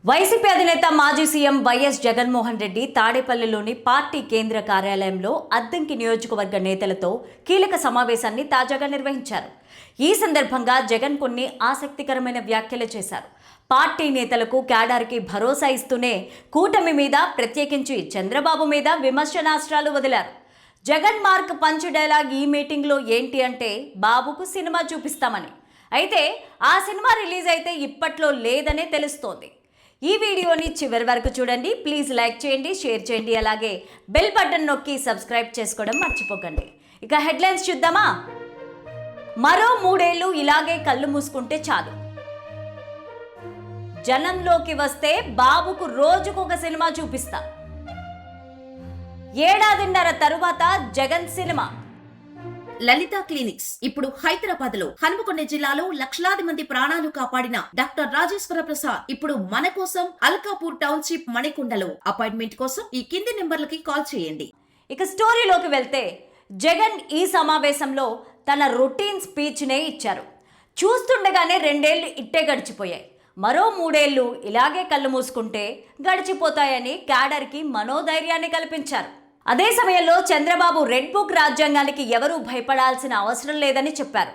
YCP అధినేత మాజీ CM YS Jaganmohan Reddy తాడేపల్లిలోని పార్టీ కేంద్ర కార్యాలయంలో అద్దంకి నియోజకవర్గ నేతలతో కీలక సమావేశాన్ని తాజాగా నిర్వహించారు. ఈ సందర్భంగా జగన్ కొన్ని ఆసక్తికరమైన వ్యాఖ్యలు చేశారు. పార్టీ నేతలకు క్యాడర్కి భరోసా ఇస్తూనే కూటమి మీద, ప్రత్యేకించి చంద్రబాబు మీద విమర్శనాస్త్రాలు వదిలారు. జగన్ మార్క్ పంచ్ డైలాగ్ ఈ మీటింగ్లో ఏంటి అంటే, బాబుకు సినిమా చూపిస్తామని. అయితే ఆ సినిమా రిలీజ్ అయితే ఇప్పట్లో లేదనే తెలుస్తోంది. ఈ వీడియోని చివరి వరకు చూడండి. ప్లీజ్ లైక్ చేయండి, షేర్ చేయండి, అలాగే బెల్ బటన్ నొక్కి సబ్స్క్రైబ్ చేసుకోవడం మర్చిపోకండి. ఇక హెడ్లైన్స్ చూద్దామా. మరో 3 ఏళ్ళు ఇలాగే కళ్ళు మూసుకుంటే చాలు. జనంలోకి వస్తే బాబుకు రోజుకొక సినిమా చూపిస్తా. ఏడాదిన్నర తరువాత జగన్ సినిమా. లలిత క్లినిక్స్ ఇప్పుడు హైదరాబాద్ లో హనుమకొండ జిల్లాలో లక్షలాది మంది ప్రాణాలు కాపాడిన డాక్టర్ రాజేశ్వర ప్రసాద్ ఇప్పుడు మన కోసం అల్కాపూర్ టౌన్షిప్ మణికొండలో. అపాయింట్మెంట్ కోసం ఈ కింది నెంబర్లకి కాల్ చేయండి. ఇక స్టోరీలోకి వెళ్తే, జగన్ ఈ సమావేశంలో తన రొటీన్ స్పీచ్నే ఇచ్చారు. చూస్తుండగానే 2 ఏళ్లు ఇట్టే గడిచిపోయాయి. మరో 3 ఏళ్లు ఇలాగే కళ్ళు మూసుకుంటే గడిచిపోతాయని క్యాడర్కి మనోధైర్యాన్ని కల్పించారు. అదే సమయంలో చంద్రబాబు రెడ్ బుక్ రాజ్యాంగానికి ఎవరూ భయపడాల్సిన అవసరం లేదని చెప్పారు.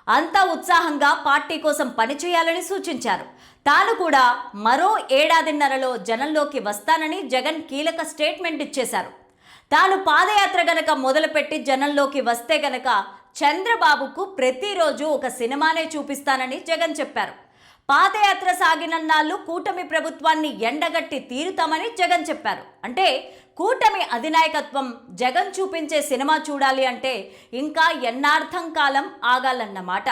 అంతా ఉత్సాహంగా పార్టీ కోసం పనిచేయాలని సూచించారు. తాను కూడా మరో ఏడాదిన్నరలో జనంలోకి వస్తానని జగన్ కీలక స్టేట్మెంట్ ఇచ్చేశారు. తాను పాదయాత్ర గనక మొదలుపెట్టి జనంలోకి వస్తే గనక చంద్రబాబుకు ప్రతిరోజు ఒక సినిమానే చూపిస్తానని జగన్ చెప్పారు. పాదయాత్ర సాగినన్నాళ్ళు కూటమి ప్రభుత్వాన్ని ఎండగట్టి తీరుతామని జగన్ చెప్పారు. అంటే కూటమి అధినాయకత్వం జగన్ చూపించే సినిమా చూడాలి అంటే ఇంకా ఎన్నార్థం కాలం ఆగాలన్నమాట.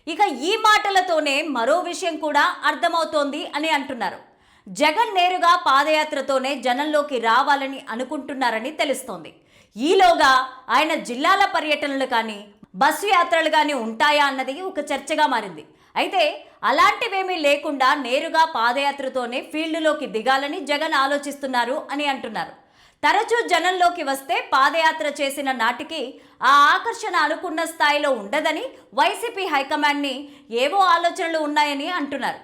ఇక ఈ మాటలతోనే మరో విషయం కూడా అర్థమవుతోంది అని అంటున్నారు. జగన్ నేరుగా పాదయాత్రతోనే జనంలోకి రావాలని అనుకుంటున్నారని తెలుస్తోంది. ఈలోగా ఆయన జిల్లాల పర్యటనలు కానీ, బస్సు యాత్రలు కానీ ఉంటాయా అన్నది ఒక చర్చగా మారింది. అయితే అలాంటివేమీ లేకుండా నేరుగా పాదయాత్రతోనే ఫీల్డ్లోకి దిగాలని జగన్ ఆలోచిస్తున్నారు అని అంటున్నారు. తరచూ జనంలోకి వస్తే పాదయాత్ర చేసిన నాటికి ఆ ఆకర్షణ అనుకున్న స్థాయిలో ఉండదని వైసీపీ హైకమాండ్ని ఏవో ఆలోచనలు ఉన్నాయని అంటున్నారు.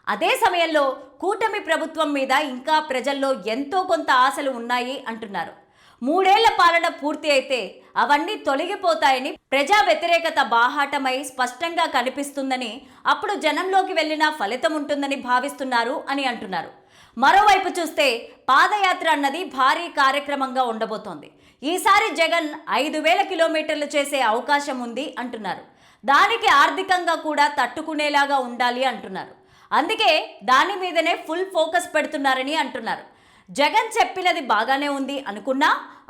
అదే సమయంలో కూటమి ప్రభుత్వం మీద ఇంకా ప్రజల్లో ఎంతో కొంత ఆశలు ఉన్నాయి అంటున్నారు. 3 ఏళ్ల పాలన పూర్తి అయితే అవన్నీ తొలగిపోతాయని, ప్రజా వ్యతిరేకత బాహాటమై స్పష్టంగా కనిపిస్తుందని, అప్పుడు జనంలోకి వెళ్ళిన ఫలితం ఉంటుందని భావిస్తున్నారు అని అంటున్నారు. మరోవైపు చూస్తే పాదయాత్ర అన్నది భారీ కార్యక్రమంగా ఉండబోతోంది. ఈసారి జగన్ 5,000 కిలోమీటర్లు చేసే అవకాశం ఉంది అంటున్నారు. దానికి ఆర్థికంగా కూడా తట్టుకునేలాగా ఉండాలి అంటున్నారు. అందుకే దాని మీదనే ఫుల్ ఫోకస్ పెడుతున్నారని అంటున్నారు. జగన్ చెప్పినది బాగానే ఉంది అనుకున్నా,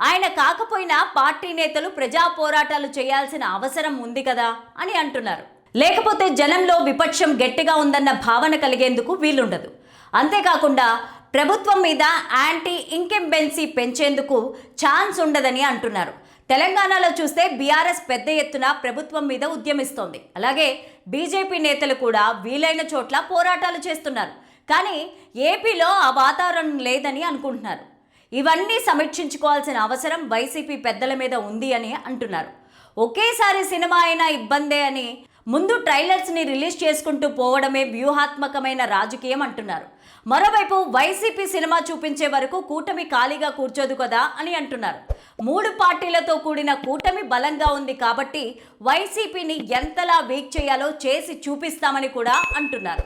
ఆయన కాకపోయినా పార్టీ నేతలు ప్రజా పోరాటాలు చేయాల్సిన అవసరం ఉంది కదా అని అంటున్నారు. లేకపోతే జనంలో విపక్షం గట్టిగా ఉందన్న భావన కలిగేందుకు వీలుండదు. అంతేకాకుండా ప్రభుత్వం మీద యాంటీ ఇంకంబెన్సీ పెంచేందుకు ఛాన్స్ ఉండదని అంటున్నారు. తెలంగాణలో చూస్తే బీఆర్ఎస్ పెద్ద ఎత్తున ప్రభుత్వం మీద ఉద్యమిస్తోంది. అలాగే బీజేపీ నేతలు కూడా వీలైన చోట్ల పోరాటాలు చేస్తున్నారు. కానీ ఏపీలో ఆ వాతావరణం లేదని అనుకుంటున్నారు. ఇవన్నీ సమీక్షించుకోవాల్సిన అవసరం వైసీపీ పెద్దల మీద ఉంది అని అంటున్నారు. ఒకేసారి సినిమా అయినా ఇబ్బందే అని ముందు ట్రైలర్స్ని రిలీజ్ చేసుకుంటూ పోవడమే వ్యూహాత్మకమైన రాజకీయం అంటున్నారు. మరోవైపు వైసీపీ సినిమా చూపించే వరకు కూటమి ఖాళీగా కూర్చోదు కదా అని అంటున్నారు. 3 పార్టీలతో కూడిన కూటమి బలంగా ఉంది కాబట్టి వైసీపీని ఎంతలా వీక్ చేయాలో చేసి చూపిస్తామని కూడా అంటున్నారు.